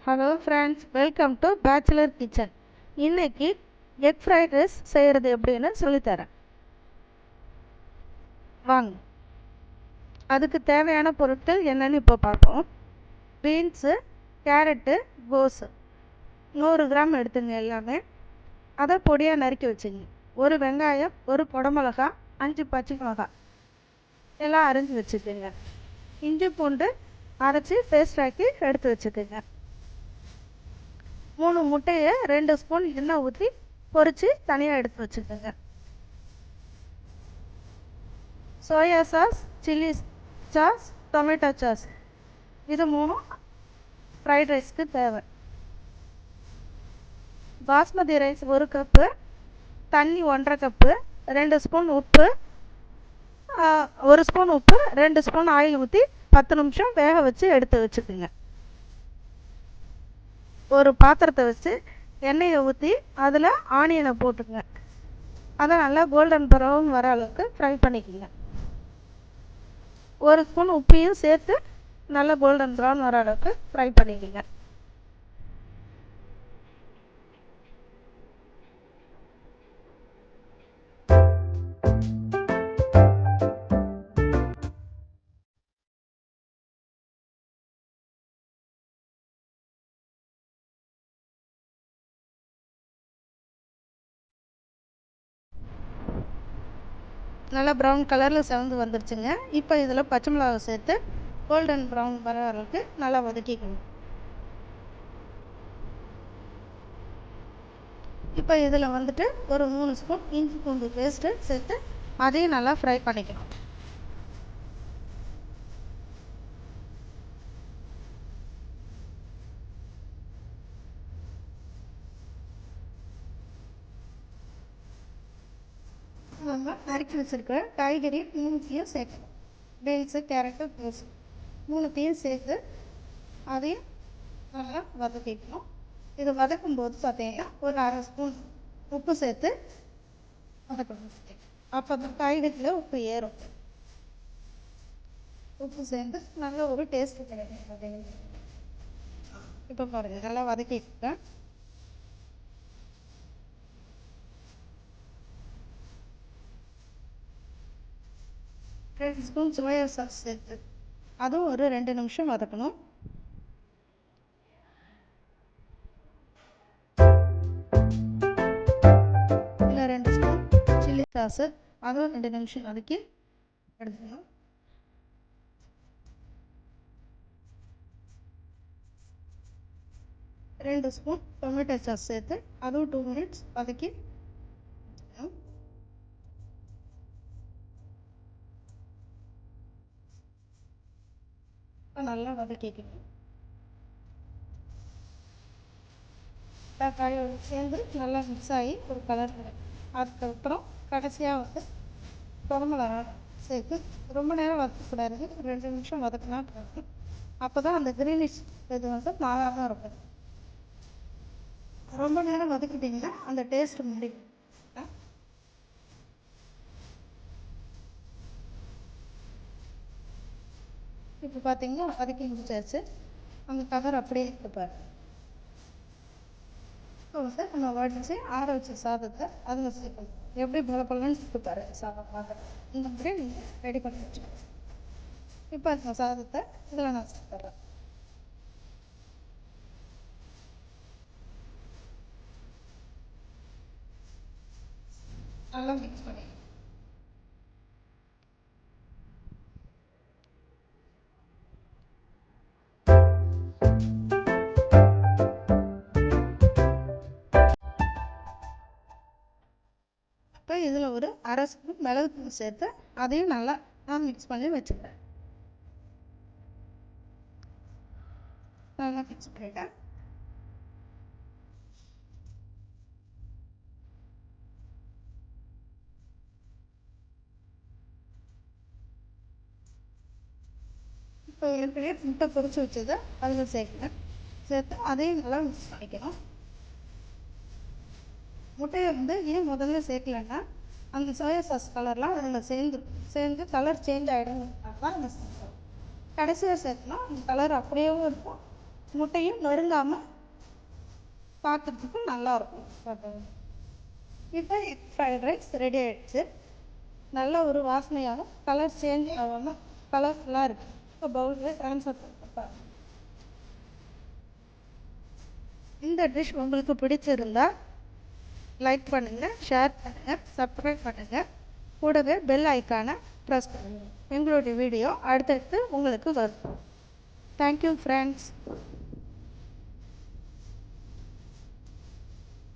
Hello friends, welcome to bachelor kitchen. இன்னைக்கு egg fried rice செய்கிறது எப்படின்னு சொல்லித்தரேன் வாங்க. அதுக்கு தேவையான பொருட்கள் என்னென்னு இப்போ பார்ப்போம். பீன்ஸு, கேரட்டு, கோஸு 100 கிராம் எடுத்துங்க. எல்லாமே அதை பொடியாக நறுக்கி வச்சுங்க. ஒரு வெங்காயம், ஒரு குடமிளகா, 5 பச்சை மிளகா எல்லாம் அரைஞ்சி வச்சுக்கோங்க. இஞ்சி பூண்டு அரைச்சி பேஸ்ட் ஆக்கி எடுத்து வச்சுக்கோங்க. 3 முட்டையை 2 ஸ்பூன் எண்ணெய் ஊற்றி பொரித்து தனியாக எடுத்து வச்சுக்கோங்க. Soya sauce, chilli sauce, tomato sauce இது 3 ஃப்ரைட் ரைஸ்க்கு தேவை. பாஸ்மதி ரைஸ் 1 கப்பு, தண்ணி 1.5 கப்பு, 2 ஸ்பூன் உப்பு, 1 ஸ்பூன் உப்பு, 2 ஸ்பூன் ஆயில் ஊற்றி 10 நிமிஷம் வேக வச்சு எடுத்து வச்சுக்கோங்க. ஒரு பாத்திரத்தை வச்சு எண்ணெயை ஊற்றி அதில் ஆனியனை போட்டுங்க. அதை நல்லா கோல்டன் ப்ரௌன் வர அளவுக்கு ஃப்ரை பண்ணிக்கோங்க. 1 ஸ்பூன் உப்பையும் சேர்த்து நல்லா கோல்டன் ப்ரௌன் வர அளவுக்கு ஃப்ரை பண்ணிக்கோங்க. நல்லா ப்ரௌன் கலரில் செவந்து வந்துருச்சுங்க. இப்போ இதில் பச்சை மிளகா சேர்த்து கோல்டன் ப்ரௌன் வர அளவுக்கு நல்லா வதக்கிக்கணும். இப்போ இதில் வந்துட்டு ஒரு 3 ஸ்பூன் இஞ்சி பூண்டு பேஸ்ட்டு சேர்த்து அதையும் நல்லா ஃப்ரை பண்ணிக்கணும். நம்ம நறுக்கி வச்சுருக்க காய்கறி 3த்தையும் சேர்க்கணும். பீன்ஸு, கேரட்டு, கோஸ் 3த்தையும் சேர்த்து அதையும் நல்லா வதக்கிக்கணும். இது வதக்கும் போது பார்த்தீங்கன்னா ஒரு 1/2 ஸ்பூன் உப்பு சேர்த்து வதக்கணும். அப்போ அந்த காய்கறியில் உப்பு ஏறும். உப்பு சேர்ந்து நல்ல ஒரு டேஸ்ட்டு கிடைக்கும் பார்த்தீங்கன்னா. இப்போ பாருங்கள், நல்லா வதக்கிட்டேன். 2 ஸ்பூன் சோயா சாஸ் சேர்த்து அதுவும் ஒரு 2 நிமிஷம் வதக்கணும். இல்லை 2 ஸ்பூன் சில்லி சாஸு அதுவும் 2 நிமிஷம் வதக்கி எடுத்துக்கணும். 2 ஸ்பூன் டொமேட்டோ சாஸ் சேர்த்து அதுவும் 2 மினிட்ஸ் வதக்கி நல்லா வதக்கிக்கணும். தக்காளியோடு சேர்ந்து நல்லா மிக்ஸ் ஆகி ஒரு கலர் கிடைக்கும். அதுக்கப்புறம் கடைசியாக வந்து குடமிளகா சேர்த்து ரொம்ப நேரம் வதக்கக்கூடாது. 2 நிமிஷம் வதக்கினா கிடைக்கும். அப்போ தான் அந்த கிரீனிஷ் இது வந்து மாறாமல் இருக்கும். ரொம்ப நேரம் வதக்கிட்டிங்கன்னா அந்த டேஸ்ட்டு முடியும். இப்போ பார்த்தீங்கன்னா வதக்கி முடிச்சாச்சு. அந்த கலர் அப்படியே இருப்பார். இப்போ வந்து நம்ம வடித்து ஆற வச்ச சாதத்தை அதில் சேர்க்கணும். எப்படி பலன்னு சுட்டுப்பாரு சாதம் பார்க்க. இந்த மாதிரி நீங்கள் ரெடி பண்ணி வச்சுக்கணும். இப்போ அந்த சாதத்தை இதில் நான் சேர்த்துறேன். நல்லா மிக்ஸ் பண்ணி இப்போ இதில் ஒரு 1/2 ஸ்பூன் மிளகுத்தூள் சேர்த்து அதையும் நல்லா நான் மிக்ஸ் பண்ணி வச்சுக்கிறேன். நல்லா மிக்ஸ் பண்ணிட்டேன். இப்போ ஏற்கனவே முட்டை பொரிச்சு வச்சதை அதில் சேர்க்கிறேன். சேர்த்து அதையும் நல்லா மிக்ஸ் பண்ணிக்கணும். முட்டையை வந்து ஏன் முதல்ல சேர்க்கலன்னா அந்த சோயா சாஸ் கலர்லாம் அதில் சேர்ந்து கலர் சேஞ்ச் ஆகிடும். தான் சேர்க்கணும். கடைசியாக சேர்த்தோம்னா அந்த கலர் அப்படியேவும் இருக்கும், முட்டையும் நொறுங்காமல் பார்க்குறதுக்கு நல்லாயிருக்கும். இப்போ எக் ஃப்ரைட் ரைஸ் ரெடி ஆகிடுச்சு. நல்ல ஒரு வாசனையாக கலர் சேஞ்ச் ஆகாமல் கலர்ஃபுல்லாக இருக்குது. இப்போ பவுலில் ட்ரான்ஸ்ஃபர் பண்ணிப்பேன். இந்த டிஷ் உங்களுக்கு பிடிச்சிருந்தா லைக் பண்ணுங்கள், ஷேர் பண்ணுங்கள், சப்ஸ்கிரைப் பண்ணுங்கள். கூடவே பெல் ஐக்கானை ப்ரெஸ் பண்ணுங்கள். எங்களுடைய வீடியோ அடுத்தடுத்து உங்களுக்கு வரும். Thank you friends.